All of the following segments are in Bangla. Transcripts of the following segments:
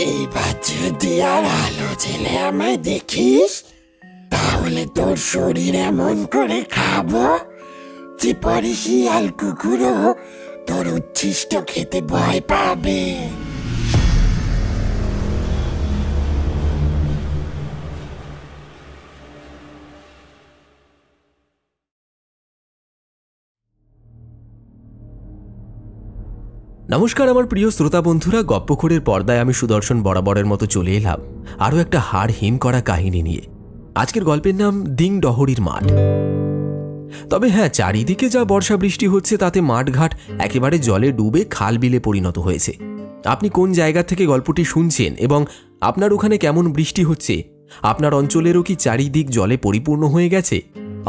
এইবার যদি আর আলো জেলে আমায় দেখিস, তাহলে তোর শরীর এমন করে খাবো যে পরে শিয়াল কুকুরও তোর উচ্ছিষ্ট খেতে ভয় পাবে। নমস্কার আমার প্রিয় শ্রোতা বন্ধুরা, গপ্পখোরের পর্দায় আমি সুদর্শন বরাবরের মতো চলে এলাম আরও একটা হাড় হিম করা কাহিনী নিয়ে। আজকের গল্পের নাম দিং ডহরির মাঠ। তবে হ্যাঁ, চারিদিকে যা বর্ষা বৃষ্টি হচ্ছে তাতে মাঠঘাট একেবারে জলে ডুবে খাল বিলে পরিণত হয়েছে। আপনি কোন জায়গা থেকে গল্পটি শুনছেন এবং আপনার ওখানে কেমন বৃষ্টি হচ্ছে, আপনার অঞ্চলেরও কি চারিদিক জলে পরিপূর্ণ হয়ে গেছে,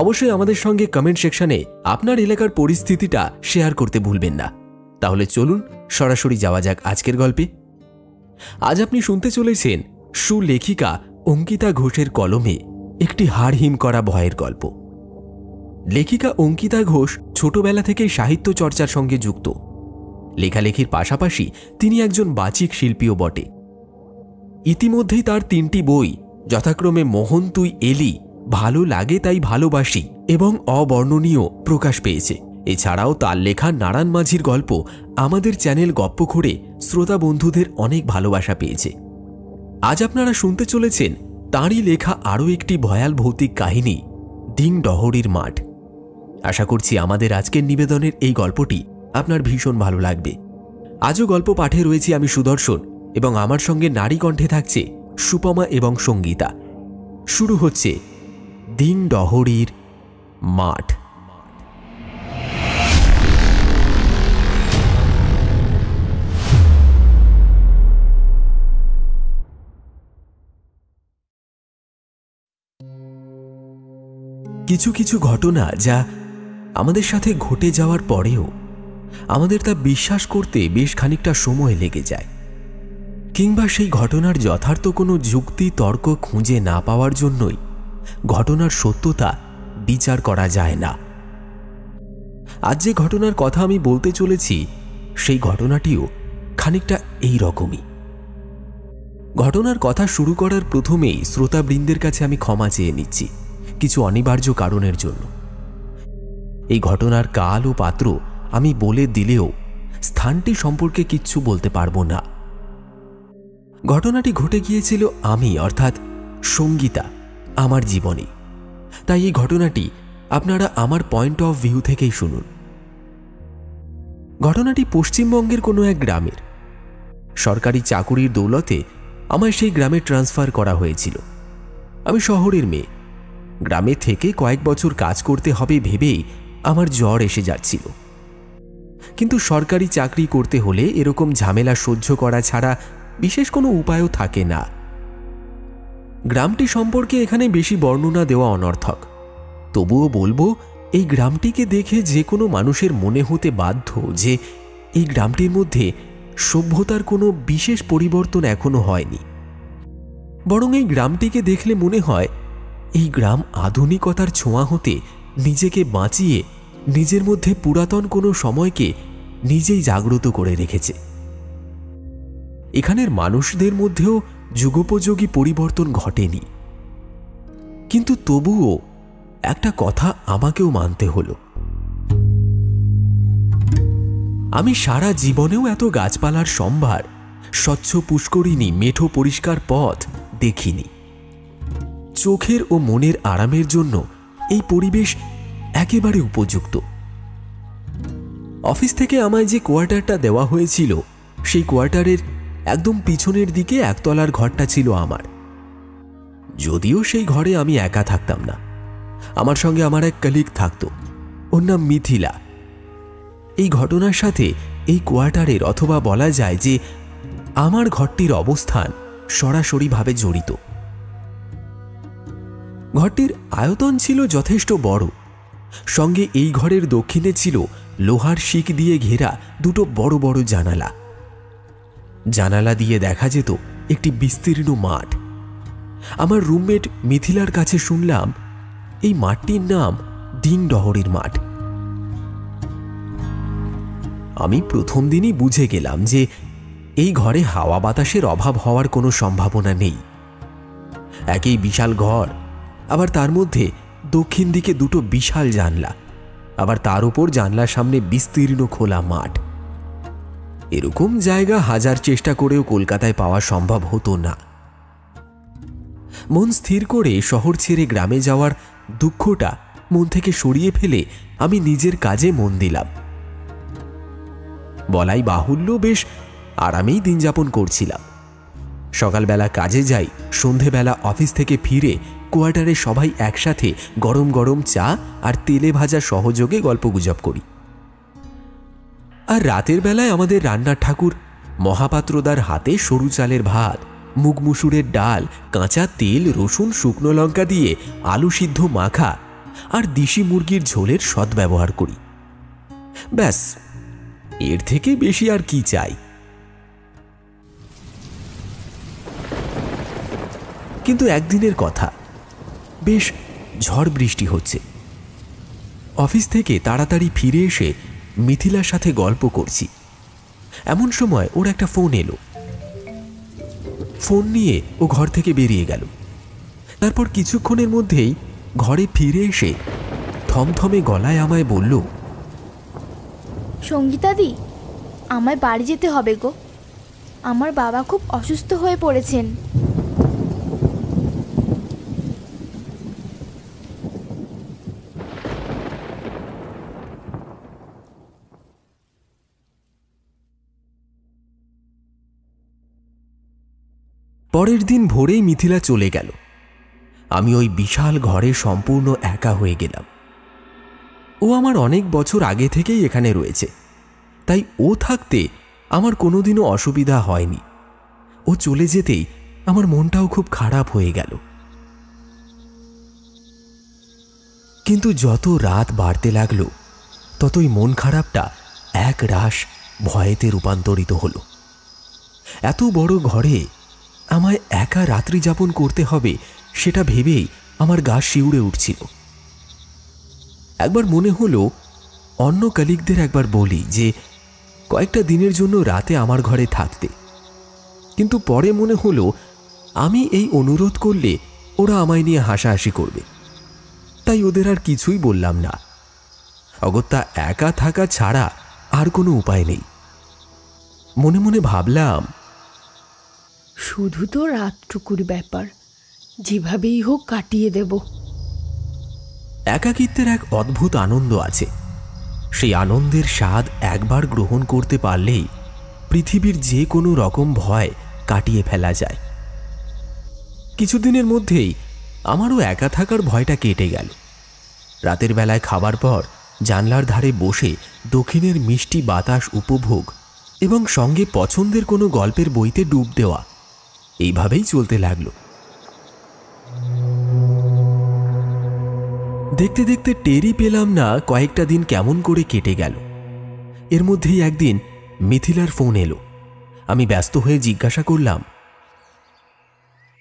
অবশ্যই আমাদের সঙ্গে কমেন্ট সেকশনে আপনার এলাকার পরিস্থিতিটা শেয়ার করতে ভুলবেন না। তাহলে চলুন সরাসরি যাওয়া যাক আজকের গল্পে। আজ আপনি শুনতে চলেছেন সুলেখিকা অঙ্কিতা ঘোষের কলমে একটি হাড়হিম করা ভয়ের গল্প। লেখিকা অঙ্কিতা ঘোষ ছোটবেলা থেকেই সাহিত্য চর্চার সঙ্গে যুক্ত। লেখালেখির পাশাপাশি তিনি একজন বাচিক শিল্পীও বটে। ইতিমধ্যেই তার 3টি বই যথাক্রমে মোহন তুই এলি, ভালো লাগে তাই ভালোবাসি এবং অবর্ণনীয় প্রকাশ পেয়েছে। এছাড়াও তার লেখা নারায়ণ মাঝির গল্প আমাদের চ্যানেল গপ্পখোরে শ্রোতা বন্ধুদের অনেক ভালোবাসা পেয়েছে। আজ আপনারা শুনতে চলেছেন তাঁরই লেখা আরও একটি ভয়াল ভৌতিক কাহিনী, দিং ডহরির মাঠ। আশা করছি আমাদের আজকের নিবেদনের এই গল্পটি আপনার ভীষণ ভালো লাগবে। আজও গল্প পাঠে রয়েছি আমি সুদর্শন এবং আমার সঙ্গে নারী কণ্ঠে থাকছে সুপমা এবং সঙ্গীতা। শুরু হচ্ছে দিং ডহরির মাঠ। কিছু কিছু ঘটনা যা আমাদের সাথে ঘটে যাওয়ার পরেও আমাদের তা বিশ্বাস করতে বেশ খানিকটা সময় লেগে যায়, কিংবা সেই ঘটনার যথার্থ কোনো যুক্তি তর্ক খুঁজে না পাওয়ার জন্যই ঘটনার সত্যতা বিচার করা যায় না। আজ যে ঘটনার কথা আমি বলতে চলেছি সেই ঘটনাটিও খানিকটা এই রকমই। ঘটনার কথা শুরু করার প্রথমেই শ্রোতাবৃন্দের কাছে আমি ক্ষমা চেয়ে নিচ্ছি কিছু অনিবার্য কারণের জন্য। এই ঘটনার কাল ও পাত্র আমি বলে দিলেও স্থানটি সম্পর্কে কিচ্ছু বলতে পারবো না। ঘটনাটি ঘটে গিয়েছিল আমি অর্থাৎ সঙ্গীতা আমার জীবনে, তাই এই ঘটনাটি আপনারা আমার পয়েন্ট অফ ভিউ থেকেই শুনুন। ঘটনাটি পশ্চিমবঙ্গের কোনো এক গ্রামের। সরকারি চাকুরির দৌলতে আমায় সেই গ্রামে ট্রান্সফার করা হয়েছিল। আমি শহরের মেয়ে, গ্রামে থেকে কয়েক বছর কাজ করতে হবে ভেবেই আমার জ্বর এসে যাচ্ছিল। কিন্তু সরকারি চাকরি করতে হলে এরকম ঝামেলা সহ্য করা ছাড়া বিশেষ কোনো উপায়ও থাকে না। গ্রামটি সম্পর্কে এখানে বেশি বর্ণনা দেওয়া অনর্থক, তবুও বলবো এই গ্রামটিকে দেখে যে কোনো মানুষের মনে হতে বাধ্য যে এই গ্রামটির মধ্যে সভ্যতার কোনো বিশেষ পরিবর্তন এখনো হয়নি। বরং এই গ্রামটিকে দেখলে মনে হয় এই গ্রাম আধুনিকতার ছোঁয়া হতে নিজেকে বাঁচিয়ে নিজের মধ্যে পুরাতন কোনো সময়কে নিজেই জাগ্রত করে রেখেছে। এখানের মানুষদের মধ্যেও যুগোপযোগী পরিবর্তন ঘটেনি, কিন্তু তবুও একটা কথা আমাকেও মানতে হলো। আমি সারা জীবনেও এত গাছপালার সম্ভার, স্বচ্ছ পুষ্করিণী, মেঠো পরিষ্কার পথ দেখিনি। চোখের ও মনের আরামের জন্য এই পরিবেশ একেবারে উপযুক্ত। অফিস থেকে আমায় যে কোয়ার্টারটা দেওয়া হয়েছিল সেই কোয়ার্টারের একদম পিছনের দিকে একতলার ঘরটা ছিল আমার। যদিও সেই ঘরে আমি একা থাকতাম না, আমার সঙ্গে আমার এক কলিগ থাকতো, ওর নাম মিথিলা। এই ঘটনার সাথে এই কোয়ার্টারের অথবা বলা যায় যে আমার ঘরটির অবস্থান সরাসরিভাবে জড়িত। ঘরটির আয়তন ছিল যথেষ্ট বড়, সঙ্গে এই ঘরের দক্ষিণে ছিল লোহার শিক দিয়ে ঘেরা দুটো বড় বড় জানালা। জানালা দিয়ে দেখা যেত একটি বিস্তীর্ণ মাঠ। আমার রুমমেট মিথিলার কাছে শুনলাম এই মাঠটির নাম দিং ডহরির মাঠ। আমি প্রথম দিনই বুঝে গেলাম যে এই ঘরে হাওয়া বাতাসের অভাব হওয়ার কোনো সম্ভাবনা নেই। একই বিশাল ঘর, আবার তার মধ্যে দক্ষিণ দিকে দুটো বিশাল জানলা, আবার তার উপর জানলার সামনে বিস্তীর্ণ খোলা মাঠ। এরকম জায়গা হাজার চেষ্টা করেও কলকাতায় পাওয়া সম্ভব হতো না। মন স্থির করে শহর ছেড়ে গ্রামে যাওয়ার দুঃখটা মন থেকে সরিয়ে ফেলে আমি নিজের কাজে মন দিলাম। বলাই বাহুল্য বেশ আরামেই দিন যাপন করছিলাম। সকালবেলা কাজে যাই, সন্ধেবেলা অফিস থেকে ফিরে কোয়ার্টারে সবাই একসাথে গরম গরম চা আর তেলে ভাজা সহযোগে গল্পগুজব করি। আর রাতের বেলায় আমাদের রান্নার ঠাকুর মহাপাত্রদার হাতে সরু চালের ভাত, মুগ মুসুরের ডাল, কাঁচা তেল, রসুন, শুকনো লঙ্কা দিয়ে আলু সিদ্ধ মাখা আর দেশি মুরগির ঝোলের সদ্ব্যবহার করি। ব্যাস, এর থেকে বেশি আর কি চাই? কিন্তু একদিনের কথা, বেশ ঝড় বৃষ্টি হচ্ছে। অফিস থেকে তাড়াতাড়ি ফিরে এসে মিথিলার সাথে গল্প করছি, এমন সময় ওর একটা ফোন এলো। ফোন নিয়ে ও ঘর থেকে বেরিয়ে গেল। তারপর কিছুক্ষণের মধ্যেই ঘরে ফিরে এসে থমথমে গলায় আমায় বলল, সঙ্গীতাদি, আমায় বাড়ি যেতে হবে গো। আমার বাবা খুব অসুস্থ হয়ে পড়েছেন। পরের দিন ভোরেই মিথিলা চলে গেল। আমি ওই বিশাল ঘরে সম্পূর্ণ একা হয়ে গেলাম। ও আমার অনেক বছর আগে থেকেই এখানে রয়েছে, তাই ও থাকতে আমার কোনোদিনও অসুবিধা হয়নি। ও চলে যেতেই আমার মনটাও খুব খারাপ হয়ে গেল। কিন্তু যত রাত বাড়তে লাগলো ততই মন খারাপটা এক রাশ ভয়েতে রূপান্তরিত হলো। এত বড় ঘরে আমায় একা রাত্রি যাপন করতে হবে, সেটা ভেবেই আমার গা শিউরে উঠছিল। একবার মনে হলো অন্য কলিগদের একবার বলি যে কয়েকটা দিনের জন্য রাতে আমার ঘরে থাকতে, কিন্তু পরে মনে হলো আমি এই অনুরোধ করলে ওরা আমায় নিয়ে হাসাহাসি করবে, তাই ওদের আর কিছুই বললাম না। অগত্যা একা থাকা ছাড়া আর কোনো উপায় নেই। মনে মনে ভাবলাম, শুধু তো রাতটুকুর ব্যাপার, যেভাবেই হোক কাটিয়ে দেব। একাকিত্বের এক অদ্ভুত আনন্দ আছে। সেই আনন্দের স্বাদ একবার গ্রহণ করতে পারলেই পৃথিবীর যে কোনো রকম ভয় কাটিয়ে ফেলা যায়। কিছুদিনের মধ্যেই আমারও একা থাকার ভয়টা কেটে গেল। রাতের বেলায় খাবার পর জানলার ধারে বসে দক্ষিণের মিষ্টি বাতাস উপভোগ এবং সঙ্গে পছন্দের কোনো গল্পের বইতে ডুব দেওয়া, এইভাবেই চলতে লাগলো। দেখতে দেখতে টেরই পেলাম না কয়েকটা দিন কেমন করে কেটে গেল। এর মধ্যেই একদিন মিথিলার ফোন এলো। আমি ব্যস্ত হয়ে জিজ্ঞাসা করলাম,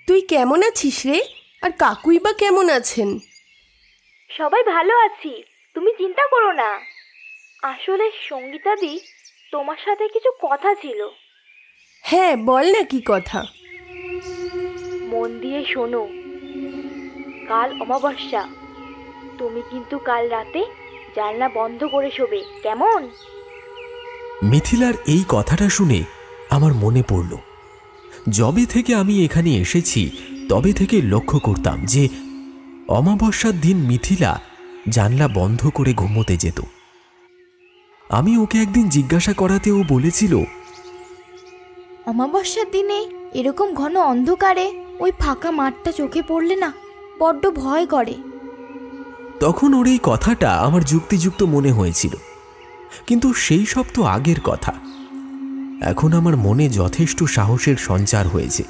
তুই কেমন আছিস রে? আর কাকুই বা কেমন আছেন? সবাই ভালো আছি, তুমি চিন্তা করো না। আসলে সঙ্গীতাদি, তোমার সাথে কিছু কথা ছিল। হ্যাঁ, বল না কি কথা। মন দিয়ে শোনো, কাল অমাবস্যা। তুমি কিন্তু কাল রাতে জানলা বন্ধ করে শোবে, কেমন? মিথিলার এই কথাটা শুনে আমার মনে পড়ল, যবে থেকে আমি এখানে এসেছি তবে থেকে লক্ষ্য করতাম যে অমাবস্যার দিন মিথিলা জানলা বন্ধ করে ঘুমোতে যেত। আমি ওকে একদিন জিজ্ঞাসা করাতে ও বলেছিল, অমাবস্যার দিনে এরকম ঘন অন্ধকারে ওই ফাঁকা মাঠটা চোখে পড়লে না বড্ড ভয় করে। তখন ওর এই কথাটা আমার যুক্তিযুক্ত মনে হয়েছিল, কিন্তু সেই সব তো আগের কথা। এখন আমার মনে যথেষ্ট সাহসের সঞ্চার হয়েছে।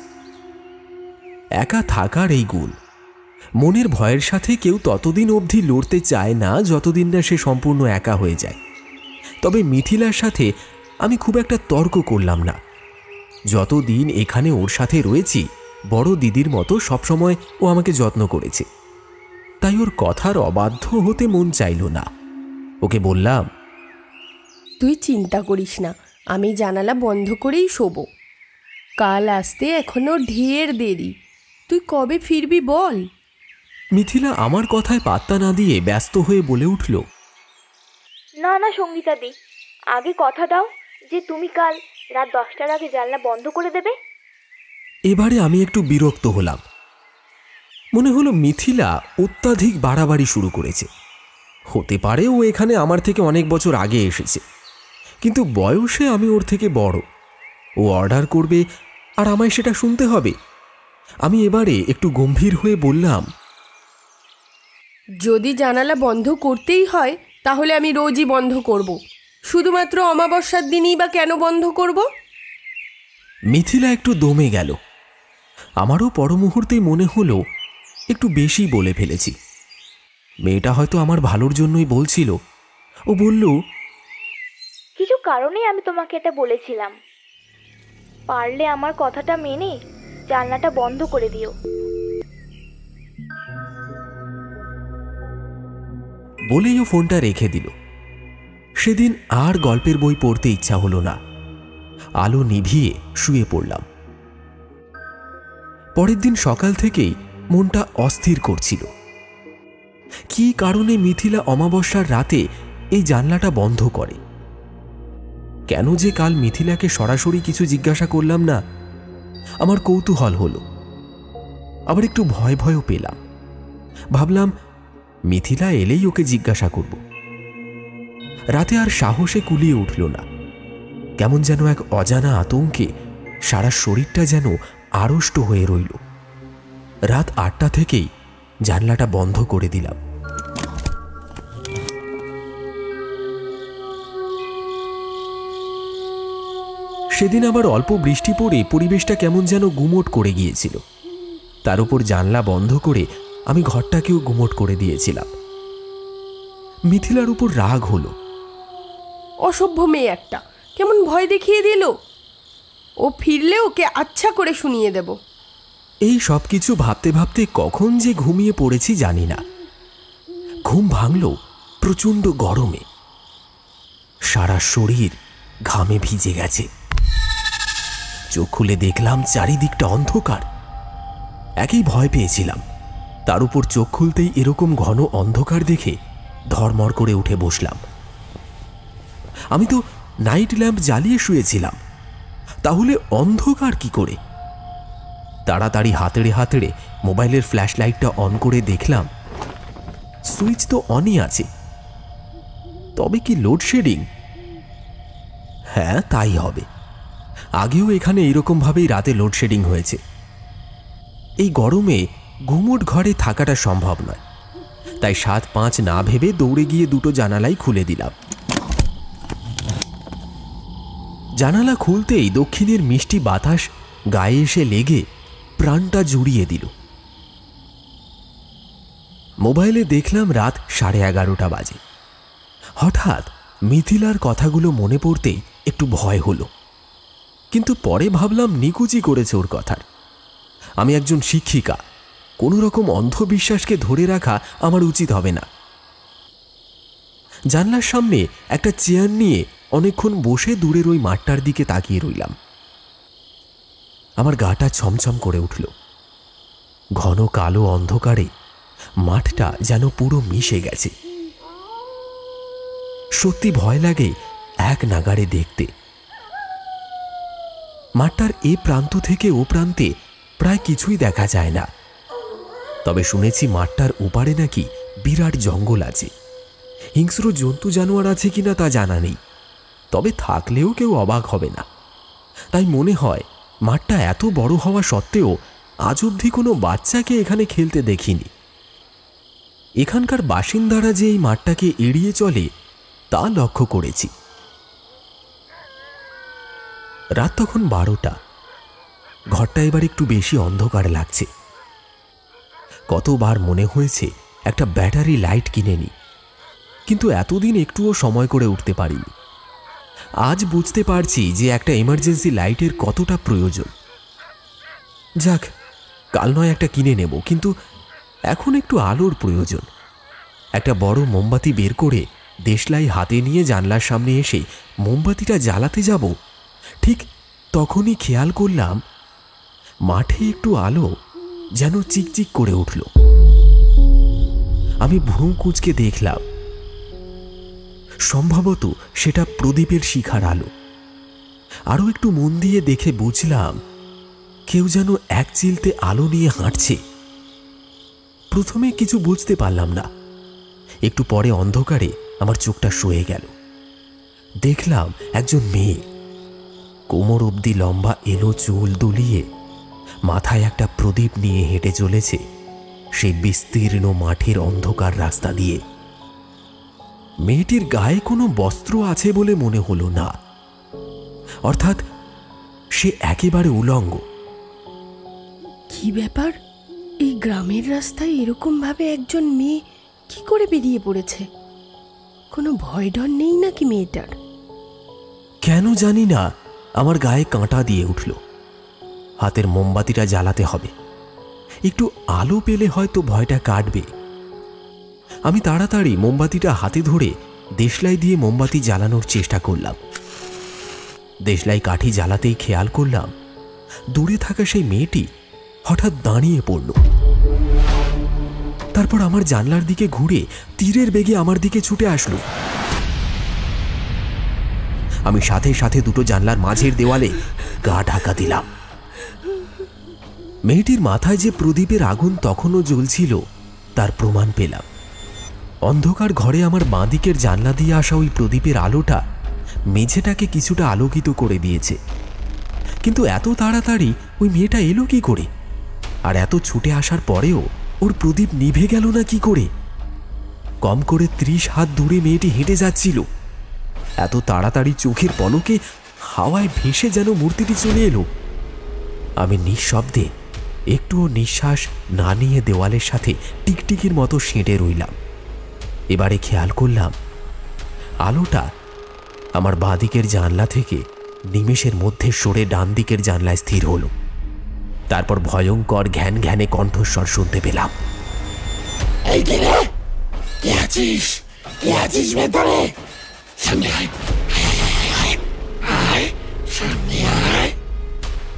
একা থাকার এই গুণ, মনের ভয়ের সাথে কেউ ততদিন অবধি লড়তে চায় না যতদিন না সে সম্পূর্ণ একা হয়ে যায়। তবে মিথিলার সাথে আমি খুব একটা তর্ক করলাম না। যতদিন এখানে ওর সাথে রয়েছি, বড় দিদির মতো সবসময় ও আমাকে যত্ন করেছে, তাই ওর কথার অবাধ্য হতে মন চাইল না। ওকে বললাম, তুই চিন্তা করিস না, আমি জানালা বন্ধ করেই শোবো। কাল আসতে এখনো ঢের দেরি। তুই কবে ফিরবি বল? মিথিলা আমার কথায় পাত্তা না দিয়ে ব্যস্ত হয়ে বলে উঠল, না না সঙ্গীতাদি, আগে কথা দাও যে তুমি কাল রাত 10টার আগে জানলা বন্ধ করে দেবে। এবারে আমি একটু বিরক্ত হলাম। মনে হলো মিথিলা অত্যাধিক বাড়াবাড়ি শুরু করেছে। হতে পারে ও এখানে আমার থেকে অনেক বছর আগে এসেছে, কিন্তু বয়সে আমি ওর থেকে বড়। ও অর্ডার করবে আর আমায় সেটা শুনতে হবে। আমি এবারে একটু গম্ভীর হয়ে বললাম, যদি জানালা বন্ধ করতেই হয় তাহলে আমি রোজই বন্ধ করব। শুধুমাত্র অমাবস্যার দিনই বা কেন বন্ধ করব? মিথিলা একটু দমে গেল। আমারও পর মুহূর্তেই মনে হলো একটু বেশি বলে ফেলেছি। মেয়েটা হয়তো আমার ভালোর জন্যই বলছিল। ও বলল, কিছু কারণেই আমি তোমাকে এটা বলেছিলাম। পারলে আমার কথাটা মেনে জানলাটা বন্ধ করে দিও। বলেই ও ফোনটা রেখে দিল। সেদিন আর গল্পের বই পড়তে ইচ্ছা হলো না। আলো নিভিয়ে শুয়ে পড়লাম। পরের দিন সকাল থেকেই মনটা অস্থির করছিল। কী কারণে মিথিলা অমাবস্যার রাতে এই জানলাটা বন্ধ করে? কেন যে কাল মিথিলাকে সরাসরি কিছু জিজ্ঞাসা করলাম না? আমার কৌতূহল হলো, আবার একটু ভয় ভয়ও পেলাম। ভাবলাম মিথিলা এলেই ওকে জিজ্ঞাসা করব। রাতে আর সাহসে কুলিয়ে উঠল না। কেমন যেন এক অজানা আতঙ্কে সারা শরীরটা যেন আড়ষ্ট হয়ে রইল। রাত 8টা থেকেই জানলাটা বন্ধ করে দিলাম। সেদিন আবার অল্প বৃষ্টি পড়ে পরিবেশটা কেমন যেন গুমোট করে গিয়েছিল। তার উপর জানলা বন্ধ করে আমি ঘরটাকেও গুমোট করে দিয়েছিলাম। মিথিলার উপর রাগ হলো। অসভ্য মেয়ে একটা, কেমন ভয় দেখিয়ে দিল। ও ফিরলে ওকে আচ্ছা করে শুনিয়ে দেব। এই সব কিছু ভাবতে ভাবতে কখন যে ঘুমিয়ে পড়েছি জানি না। ঘুম ভাঙল প্রচণ্ড গরমে। সারা শরীর ঘামে ভিজে গেছে। চোখ খুলে দেখলাম চারিদিকটা অন্ধকার। একেই ভয় পেয়েছিলাম, তার উপর চোখ খুলতেই এরকম ঘন অন্ধকার দেখে ধরমর করে উঠে বসলাম। আমি তো নাইট ল্যাম্প জ্বালিয়ে শুয়েছিলাম, তাহলে অন্ধকার কি করে? তাড়াতাড়ি হাতেড়ে হাতেড়ে মোবাইলের ফ্ল্যাশ লাইটটা অন করে দেখলাম সুইচ তো অনই আছে। তবে কি লোডশেডিং? হ্যাঁ, তাই হবে। আগেও এখানে এইরকমভাবেই রাতে লোডশেডিং হয়েছে। এই গরমে গুমোট ঘরে থাকাটা সম্ভব নয়, তাই 7-5 না ভেবে দৌড়ে গিয়ে দুটো জানালাই খুলে দিলাম। জানালা খুলতেই দক্ষিণের মিষ্টি বাতাস গায়ে এসে লেগে প্রাণটা জুড়িয়ে দিল। মোবাইলে দেখলাম রাত 11:30 বাজে। হঠাৎ মিথিলার কথাগুলো মনে পড়তেই একটু ভয় হলো, কিন্তু পরে ভাবলাম নিকুচি করেছে ওর কথার। আমি একজন শিক্ষিকা, কোনো রকম অন্ধবিশ্বাসকে ধরে রাখা আমার উচিত হবে না। জানলার সামনে একটা চেয়ার নিয়ে অনেকক্ষণ বসে দূরের ওই মাঠটার দিকে তাকিয়ে রইলাম। আমার গাটা ছমছম করে উঠল। ঘন কালো অন্ধকারে মাঠটা যেন পুরো মিশে গেছে। সত্যি ভয় লাগে এক নাগাড়ে দেখতে। মাঠটার এ প্রান্ত থেকে ও প্রান্তে প্রায় কিছুই দেখা যায় না, তবে শুনেছি মাঠটার ওপারে নাকি বিরাট জঙ্গল আছে। হিংস্র জন্তু জানোয়ার আছে কিনা তা জানা নেই, তবে থাকলেও কেউ অবাক হবে না। তাই মনে হয় মাঠটা এত বড় হওয়া সত্ত্বেও আজ অবধি কোনো বাচ্চাকে এখানে খেলতে দেখিনি। এখানকার বাসিন্দারা যে এই মাঠটাকে এড়িয়ে চলে তা লক্ষ্য করেছি। রাত তখন 12টা। ঘরটা এবার একটু বেশি অন্ধকার লাগছে। কতবার মনে হয়েছে একটা ব্যাটারি লাইট কিনে নি, কিন্তু এতদিন একটুও সময় করে উঠতে পারিনি। আজ বুঝতে পারছি যে একটা এমার্জেন্সি লাইটের কতটা প্রয়োজন। যাক, কাল নয় একটা কিনে নেব, কিন্তু এখন একটু আলোর প্রয়োজন। একটা বড় মোমবাতি বের করে দেশলাই হাতে নিয়ে জানলার সামনে এসে মোমবাতিটা জ্বালাতে যাব, ঠিক তখনই খেয়াল করলাম মাঠে একটু আলো যেন চিকচিক করে উঠল। আমি ভ্রু কুঁচকে দেখলাম, সম্ভবত সেটা প্রদীপের শিখার আলো। আরো একটু মন দিয়ে দেখে বুঝলাম কেউ যেন এক চিলতে আলো নিয়ে হাঁটছে। প্রথমে কিছু বুঝতে পারলাম না, একটু পরে অন্ধকারে আমার চোখটা সয়ে গেল। দেখলাম একজন মেয়ে, কোমর অবধি লম্বা এলো চুল দুলিয়ে মাথায় একটা প্রদীপ নিয়ে হেঁটে চলেছে সেই বিস্তীর্ণ মাঠের অন্ধকার রাস্তা দিয়ে। মেয়েটির গায়ে কোনো বস্ত্র আছে বলে মনে হলো না, অর্থাৎ সে একেবারে উলঙ্গ। কি ব্যাপার, এই গ্রামের রাস্তায় এরকম ভাবে একজন মেয়ে কি করে বেরিয়ে পড়েছে? কোনো ভয় ডর নেই নাকি মেয়েটার? কেন জানি না আমার গায়ে কাঁটা দিয়ে উঠল। হাতের মোমবাতিটা জ্বালাতে হবে, একটু আলো পেলে হয়তো ভয়টা কাটবে। আমি তাড়াতাড়ি মোমবাতিটা হাতে ধরে দেশলাই দিয়ে মোমবাতি জ্বালানোর চেষ্টা করলাম। দেশলাই কাঠি জ্বালাতেই খেয়াল করলাম দূরে থাকা সেই মেয়েটি হঠাৎ দাঁড়িয়ে পড়ল। তারপর আমার জানলার দিকে ঘুরে তীরের বেগে আমার দিকে ছুটে আসলো। আমি সাথে সাথে দুটো জানলার মাঝের দেওয়ালে গা ঢাকা দিলাম। মেয়েটির মাথায় যে প্রদীপের আগুন তখনও জ্বলছিল তার প্রমাণ পেলাম। অন্ধকার ঘরে আমার বাঁ দিকের জানলা দিয়ে আসা ওই প্রদীপের আলোটা মেঝেটাকে কিছুটা আলোকিত করে দিয়েছে। কিন্তু এত তাড়াতাড়ি ওই মেয়েটা এলো কি করে? আর এত ছুটে আসার পরেও ওর প্রদীপ নিভে গেল না কি করে? কম করে 30 হাত দূরে মেয়েটি হেঁটে যাচ্ছিল। এত তাড়াতাড়ি চোখের পলকে হাওয়ায় ভেসে যেন মূর্তিটি চলে এলো। আমি নিঃশব্দে একটুও নিঃশ্বাস না নিয়ে দেওয়ালের সাথে টিকটিকির মতো সেঁটে রইলাম। এবারে খেয়াল করলাম আলোটা আমার বাঁ দিকের জানলা থেকে নিমেষের মধ্যে সরে ডান দিকের জানলায় স্থির হলো। তারপর ভয়ঙ্কর ঘ্যান ঘ্যানে কণ্ঠস্বর শুনতে পেলাম।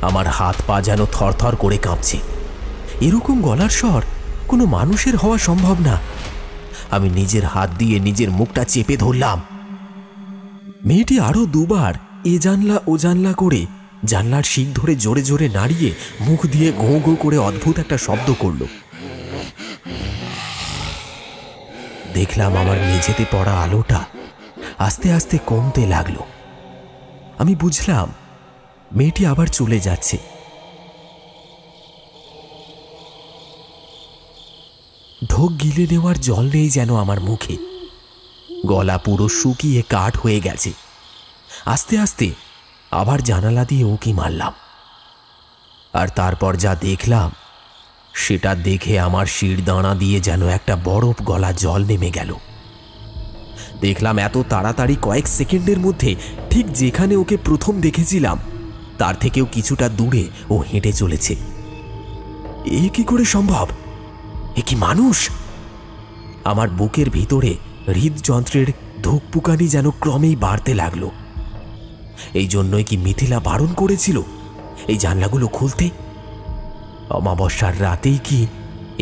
আমার হাত পা যেন থরথর করে কাঁপছে। এরকম গলার স্বর কোনো মানুষের হওয়া সম্ভব না। আমি নিজের হাত দিয়ে নিজের মুখটা চেপে ধরলাম। মেয়েটি আরো দুবার এ জানলা ও জানলা করে জানলার শিক ধরে জোরে জোরে নাড়িয়ে মুখ দিয়ে ঘোঁ ঘোঁ করে অদ্ভুত একটা শব্দ করল। দেখলাম আমার মেঝেতে পড়া আলোটা আস্তে আস্তে কমতে লাগলো। আমি বুঝলাম মেয়েটি আবার চলে যাচ্ছে। ঢোক গিলে নেওয়ার জল নেই যেন আমার মুখে। গলা পুরো শুকিয়ে কাঠ হয়ে গেছে। আস্তে আস্তে আবার জানালা দিয়ে উঁকি মারলাম। আর তারপর যা দেখলাম সেটা দেখে আমার শির দাঁড়া দিয়ে যেন একটা বরফ গলা জল নেমে গেল। দেখলাম এত তাড়াতাড়ি কয়েক সেকেন্ডের মধ্যে ঠিক যেখানে ওকে প্রথম দেখেছিলাম তার থেকেও কিছুটা দূরে ও হেঁটে চলেছে। এ কি করে সম্ভব? এ কি মানুষ? আমার বুকের ভিতরে হৃদযন্ত্রের ধুকপুকানি যেন ক্রমেই বাড়তে লাগলো। এই জন্যই কি মিথিলা বারণ করেছিল এই জানলাগুলো খুলতে? অমাবস্যার রাতেই কি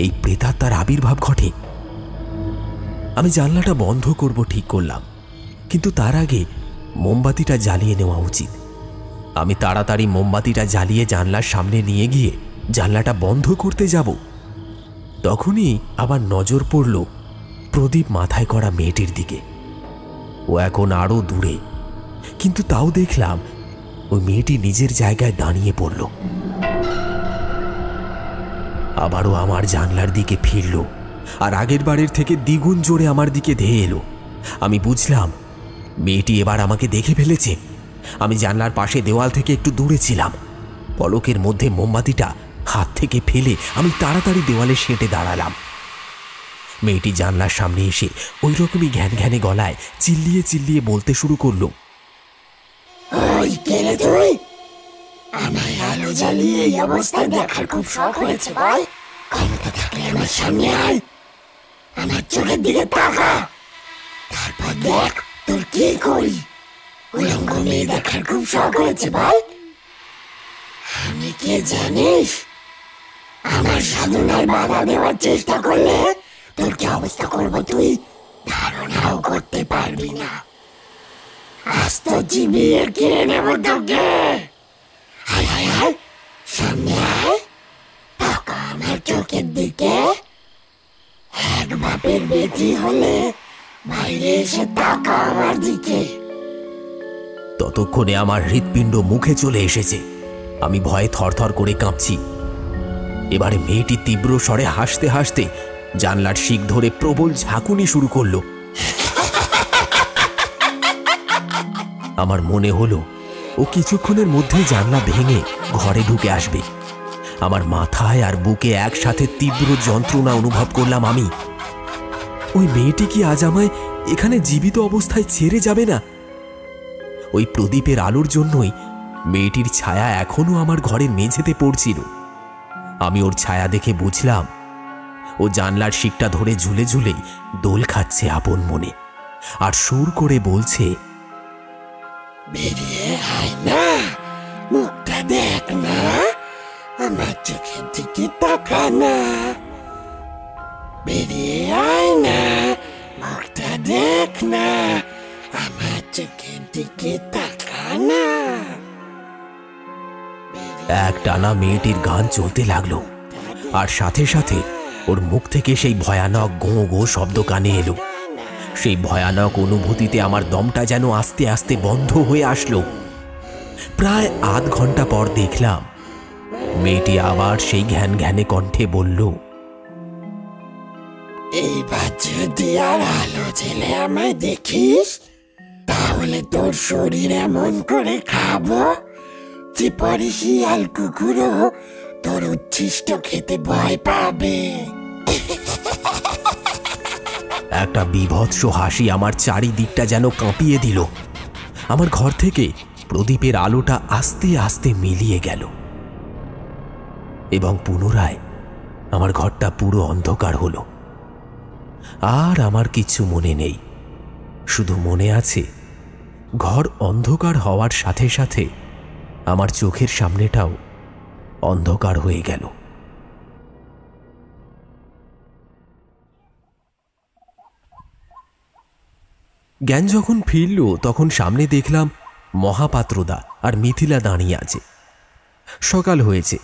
এই প্রেতাত্মার আবির্ভাব ঘটে? আমি জানলাটা বন্ধ করব ঠিক করলাম, কিন্তু তার আগে মোমবাতিটা জ্বালিয়ে নেওয়া উচিত। আমি তাড়াতাড়ি মোমবাতিটা জ্বালিয়ে জানলার সামনে নিয়ে গিয়ে জানলাটা বন্ধ করতে যাব। তখনই আবার নজর পড়ল প্রদীপ মাথায় করা মেয়েটির দিকে। ও এখন আরো দূরে, কিন্তু তাও দেখলাম ওই মেয়েটি নিজের জায়গায় দাঁড়িয়ে পড়ল। আবারও আমার জানলার দিকে ফিরল আর আগের বারের থেকে দ্বিগুণ জোরে আমার দিকে ধেয়ে এলো। আমি বুঝলাম মেয়েটি এবার আমাকে দেখে ফেলেছে। আমি জানলার পাশে দেওয়াল থেকে একটু দূরে ছিলাম। পলকের মধ্যে মোমবাতিটা হাত থেকে ফেলে আমি তাড়াতাড়ি দেওয়ালে সেঁটে দাঁড়ালাম। মেয়েটি জানলার সামনে এসে ওই রকমই ঘ্যান ঘ্যানে গলায় চিল্লিয়ে চিল্লিয়ে বলতে শুরু করলো, ওই কেলে তুই? আমায় আলো জ্বালিয়ে এই অবস্থায় দেখার খুব শখ হয়েছে ভাই। ক্ষমতা থাকলে আমার সামনে আয়, আমার চোখের দিকে তাকা, তারপর দেখ তোর কি করি। উলঙ্গ মেয়ে দেখার খুব শখ হয়েছে বল। আমি কে জানিস, আমার সাধনায় বাধা দেওয়ার চেষ্টা করলে তোর কি অবস্থা করবো তুই ধারণাও করতে পারবি না। আজ তো চিবিয়ে কিনে নেব তোকে। আয় আয় আয়, সামনে আয়, তাকা আমার চোখের দিকে। এক বাপের বেটি হলে বাইরে এসে তাকা আমার দিকে। ততক্ষণে আমার হৃৎপিণ্ড মুখে চলে এসেছে। আমি ভয়ে থরথর করে কাঁপছি। এবারে মেয়েটি তীব্র স্বরে হাসতে হাসতে জানলার শিক ধরে প্রবল ঝাঁকুনি শুরু করলো। আমার মনে হলো ও কিছুক্ষণের মধ্যে জানলা ভেঙে ঘরে ঢুকে আসবে। আমার মাথায় আর বুকে একসাথে তীব্র যন্ত্রণা অনুভব করলাম আমি। ওই মেয়েটি কি আজ আমায় এখানে জীবিত অবস্থায় ছেড়ে যাবে না? ওই প্রদীপের আলোর জন্যই মেয়েটির ছায়া এখনো আমার ঘরের মেঝেতে পড়ছিল। আমি ওর ছায়া দেখে বুঝলাম ও জানলার শিকটা ধরে ঝুলে ঝুলেই দোল খাচ্ছে আপন মনে, আর সুর করে বলছে, বেরিয়ে আয় না, মুখটা দেখ না, আমার চোখের দিকে তাকা না। বেরিয়ে আয় না, মুখটা দেখ না, আমার চোখের দিকে তাকা না। এক টানা মেয়েটির গান চলতে লাগলো, আর সাথে সাথে ওর মুখ থেকে সেই ভয়ানক গো গো শব্দ কানে এলো। সেই ভয়ানক অনুভূতিতে আমার দমটা যেন আস্তে আস্তে বন্ধ হয়ে আসলো। প্রায় আধ ঘন্টা পর দেখলাম মেয়েটি আবার সেই ঘ্যান ঘ্যানে কণ্ঠে বলল, এইবার যদি আর আলো জেলে আমায় দেখিস, তাহলে তোর শরীর এমন করে খাবো যে পরে শিয়াল কুকুরও তোর উচ্ছিষ্ট খেতে ভয় পাবে। একটা বীভৎস হাসি আমার চারিদিকটা যেন কাঁপিয়ে দিল। আমার ঘর থেকে প্রদীপের আলোটা আস্তে আস্তে মিলিয়ে গেল এবং পুনরায় আমার ঘরটা পুরো অন্ধকার হলো। আর আমার কিছু মনে নেই, শুধু মনে আছে ঘর অন্ধকার হওয়ার সাথে সাথে আমার চোখের সামনেটাও অন্ধকার হয়ে গেল। জ্ঞান যখন ফিরল তখন সামনে দেখলাম মহাপাত্রদা আর মিথিলা দাঁড়িয়ে আছে। সকাল হয়েছে,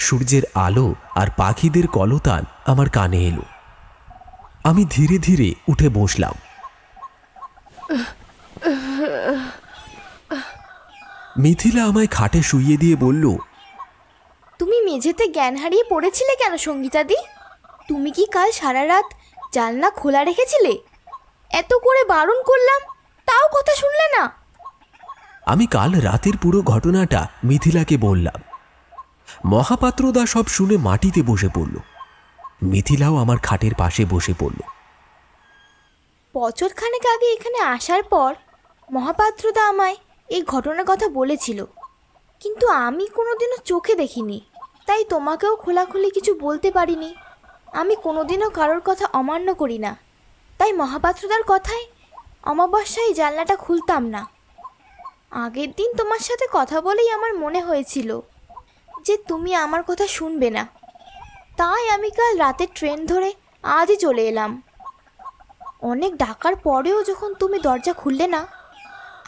সূর্যের আলো আর পাখিদের কলতান আমার কানে এলো। আমি ধীরে ধীরে উঠে বসলাম। মিথিলা আমায় খাটে শুইয়ে দিয়ে বলল, তুমি মেঝেতে জ্ঞান হারিয়ে পড়েছিলে কেন সঙ্গীতাদি? তুমি কি কাল সারা রাত জানলা খোলা রেখেছিলে? এত করে বারণ করলাম, তাও কথা শুনলে না। আমি কাল রাতের পুরো ঘটনাটা মিথিলাকে বললাম। মহাপাত্রদা সব শুনে মাটিতে বসে পড়ল। মিথিলাও আমার খাটের পাশে বসে পড়ল। বছর খানেক আগে এখানে আসার পর মহাপাত্রদা আমায় এই ঘটনার কথা বলেছিল, কিন্তু আমি কোনোদিনও চোখে দেখিনি, তাই তোমাকেও খোলাখুলি কিছু বলতে পারিনি। আমি কোনোদিনও কারোর কথা অমান্য করি না, তাই মহাপাত্রদার কথায় অমাবস্যায় জানলাটা খুলতাম না। আগের দিন তোমার সাথে কথা বলেই আমার মনে হয়েছিল যে তুমি আমার কথা শুনবে না, তাই আমি কাল রাতে ট্রেন ধরে আজই চলে এলাম। অনেক ডাকার পরেও যখন তুমি দরজা খুললে না,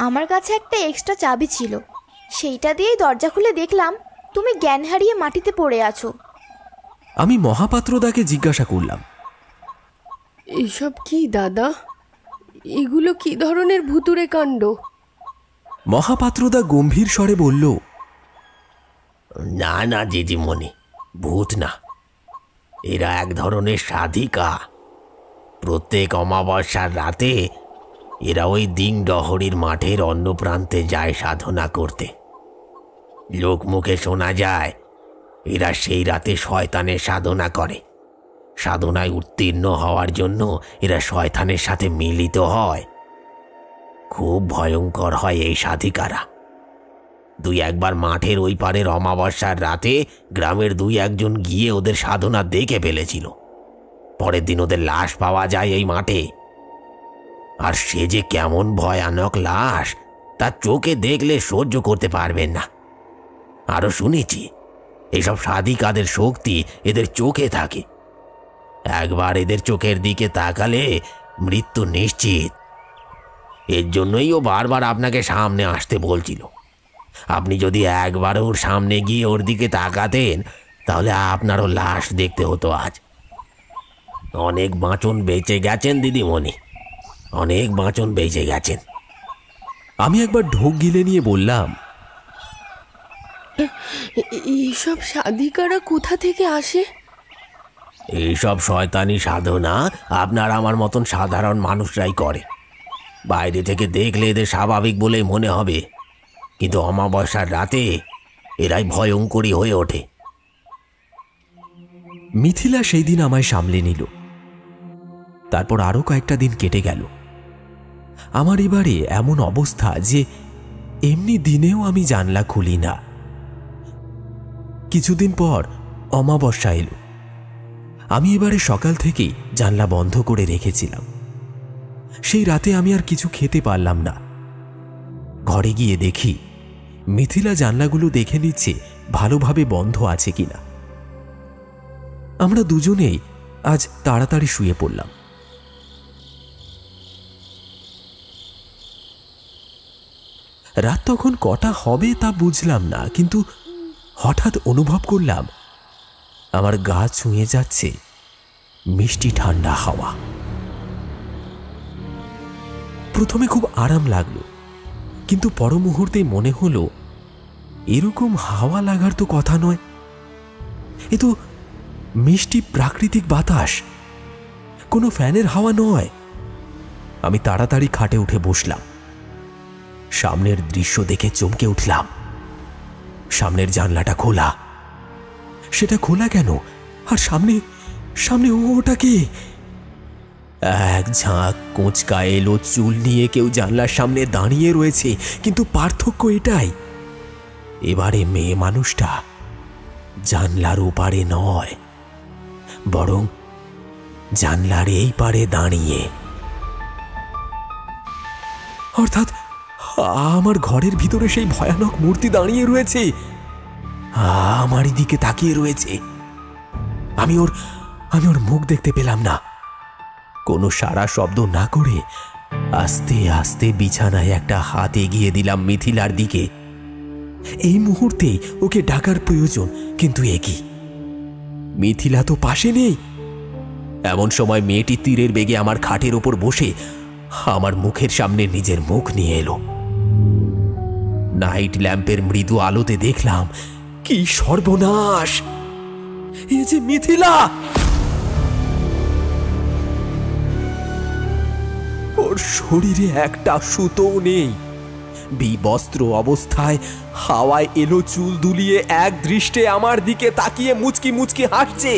আমার কাছে একটা এক্সট্রা চাবি ছিল, সেইটা দিয়েই দরজা খুলে দেখলাম তুমি জ্ঞান হারিয়ে মাটিতে পড়ে আছো। আমি মহাপাত্রদাকে জিজ্ঞাসা করলাম, এসব কি দাদা? এগুলো কি ধরনের ভুতুড়ে কাণ্ড? মহাপাত্রদা গম্ভীর স্বরে বলল, না না দিদিমণি, ভূত না, এরা এক ধরনের সাধিকা। প্রত্যেক অমাবস্যার রাতে এরা ওই দিং ডহরির মাঠের অন্য প্রান্তে যায় সাধনা করতে। লোকমুখে শোনা যায় এরা সেই রাতে শয়তানের সাধনা করে। সাধনায় উত্তীর্ণ হওয়ার জন্য এরা শয়তানের সাথে মিলিত হয়। খুব ভয়ঙ্কর হয় এই সাধিকারা। দুই একবার মাঠের ওই পারের অমাবস্যার রাতে গ্রামের দুই একজন গিয়ে ওদের সাধনা দেখে ফেলেছিল। পরের দিন ওদের লাশ পাওয়া যায় এই মাঠে। আর সে যে কেমন ভয়ানক লাশ তা চোখে দেখলে সহ্য করতে পারবেন না। আরও শুনেছি এসব সাধিকাদের শক্তি এদের চোখে থাকে। একবার এদের চোখের দিকে তাকালে মৃত্যু নিশ্চিত। এর জন্যই ও বারবার আপনাকে সামনে আসতে বলছিল। আপনি যদি একবার ওর সামনে গিয়ে ওর দিকে তাকাতেন তাহলে আপনারও লাশ দেখতে হতো আজ। অনেক বাঁচন বেঁচে গেছেন দিদিমণি, অনেক বাঁচন বেঁচে গেছেন। আমি একবার ঢোক গিলে নিয়ে বললাম, এইসব সাধিকারা কোথা থেকে আসে? এইসব শয়তানি সাধনা আপনার আমার মতন সাধারণ মানুষরাই করে। বাইরে থেকে দেখলে এদের স্বাভাবিক বলেই মনে হবে, কিন্তু অমাবস্যার রাতে এরাই ভয়ঙ্করী হয়ে ওঠে। মিথিলা সেই দিন আমায় সামলে নিল। তারপর আরও কয়েকটা দিন কেটে গেল। আমার এবারে এমন অবস্থা যে এমনি দিনেও আমি জানলা খুলি না। কিছুদিন পর অমাবস্যা এলো। আমি এবারে সকাল থেকেই জানলা বন্ধ করে রেখেছিলাম। সেই রাতে আমি আর কিছু খেতে পারলাম না। ঘরে গিয়ে দেখি মিথিলা জানলাগুলো দেখে নিচ্ছে ভালোভাবে বন্ধ আছে কিনা। আমরা দুজনেই আজ তাড়াতাড়ি শুয়ে পড়লাম। রাত তখন কটা হবে তা বুঝলাম না, কিন্তু হঠাৎ অনুভব করলাম আমার গা ছুঁয়ে যাচ্ছে মিষ্টি ঠান্ডা হাওয়া। প্রথমে খুব আরাম লাগলো, কিন্তু পর মুহূর্তেই মনে হলো এরকম হাওয়া লাগার তো কথা নয়। এ তো মিষ্টি প্রাকৃতিক বাতাস, কোনো ফ্যানের হাওয়া নয়। আমি তাড়াতাড়ি খাটে উঠে বসলাম। সামনের দৃশ্য দেখে চমকে উঠলাম। সামনের জানলাটা খোলা। সেটা খোলা কেন? আর সামনে সামনে ওটা কে? এক ঝাঁক কোঁচকা এলো চুল নিয়ে কেউ জানলার সামনে দাঁড়িয়ে রয়েছে, কিন্তু পার্থক্য এটাই, এবারে মেয়ে মানুষটা জানলার ওপারে নয়, বরং জানলার এই পারে দাঁড়িয়ে। অর্থাৎ আমার ঘরের ভিতরে সেই ভয়ানক মূর্তি দাঁড়িয়ে রয়েছে, আমারই দিকে তাকিয়ে রয়েছে। আমি ওর মুখ দেখতে পেলাম না। কোনো সারা শব্দ না করে আস্তে আস্তে বিছানায় একটা হাত এগিয়ে দিলাম মিথিলার দিকে। এই মুহূর্তে ওকে ডাকার প্রয়োজন, কিন্তু এ কি? মিথিলা তো পাশে নেই। এমন সময় মেয়েটি তীরের বেগে আমার খাটের ওপর বসে আমার মুখের সামনে নিজের মুখ নিয়ে এলো। নাইট ল্যাম্পের মৃদু আলোতে দেখলাম, কি সর্বনাশ! এ যে মিথিলা! ওর শরীরে একটা সুতো নেই। বিবস্ত্র অবস্থায় হাওয়ায় এলো চুল দুলিয়ে এক দৃষ্টে আমার দিকে তাকিয়ে মুচকি মুচকি হাসছে,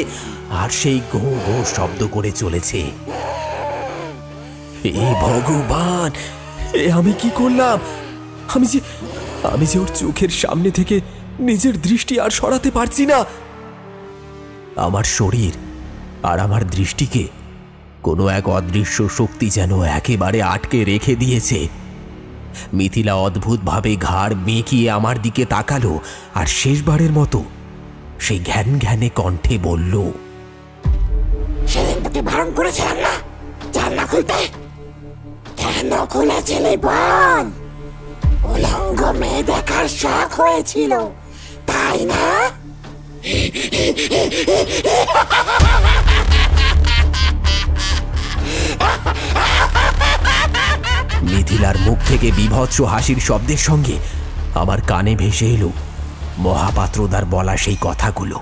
আর সেই গো গো শব্দ করে চলেছে। হে ভগবান, এ আমি কি করলাম? আমি যে ওর চোখের সামনে থেকে নিজের দৃষ্টি আর সরাতে পারছি না। আমার শরীর আর আমার দৃষ্টিকে কোনো এক অদৃশ্য শক্তি যেন একেবারে আটকে রেখে দিয়েছে। মিথিলা অদ্ভুতভাবে ঘাড় বেঁকিয়ে আমার দিকে তাকালো, আর শেষবারের মতো সেই ঘ্যান ঘ্যানে কণ্ঠে বলল, সেদিন তোকে বারণ করেছিলাম না জানলা খুলতে? কেন খুলেছিলি বল? উলঙ্গ মেয়ে দেখার শখ হয়েছিল, তাই না? মিথিলার মুখ থেকে বীভৎস হাসির শব্দের সঙ্গে আমার কানে ভেসে এলো মহাপাত্রদার বলা সেই কথাগুলো।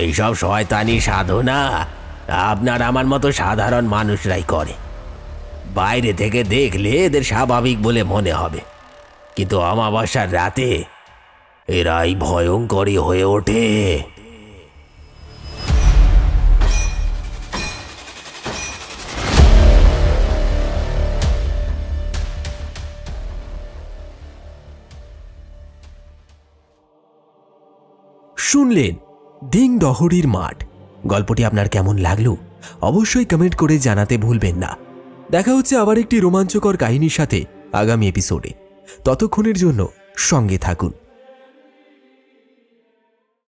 এইসব শয়তানি সাধনা আপনার আমার মতো সাধারণ মানুষরাই করে। বাইরে থেকে দেখলে এদের স্বাভাবিক বলে মনে হবে, কিন্তু অমাবস্যার রাতে এরাই ভয়ঙ্করী হয়ে ওঠে। শুনলেন দিং ডহরির মাঠ। গল্পটি আপনার কেমন লাগলো অবশ্যই কমেন্ট করে জানাতে ভুলবেন না। দেখা হচ্ছে আবার একটি রোমাঞ্চকর কাহিনীর সাথে আগামী এপিসোডে। ততক্ষণের জন্য সঙ্গে থাকুন।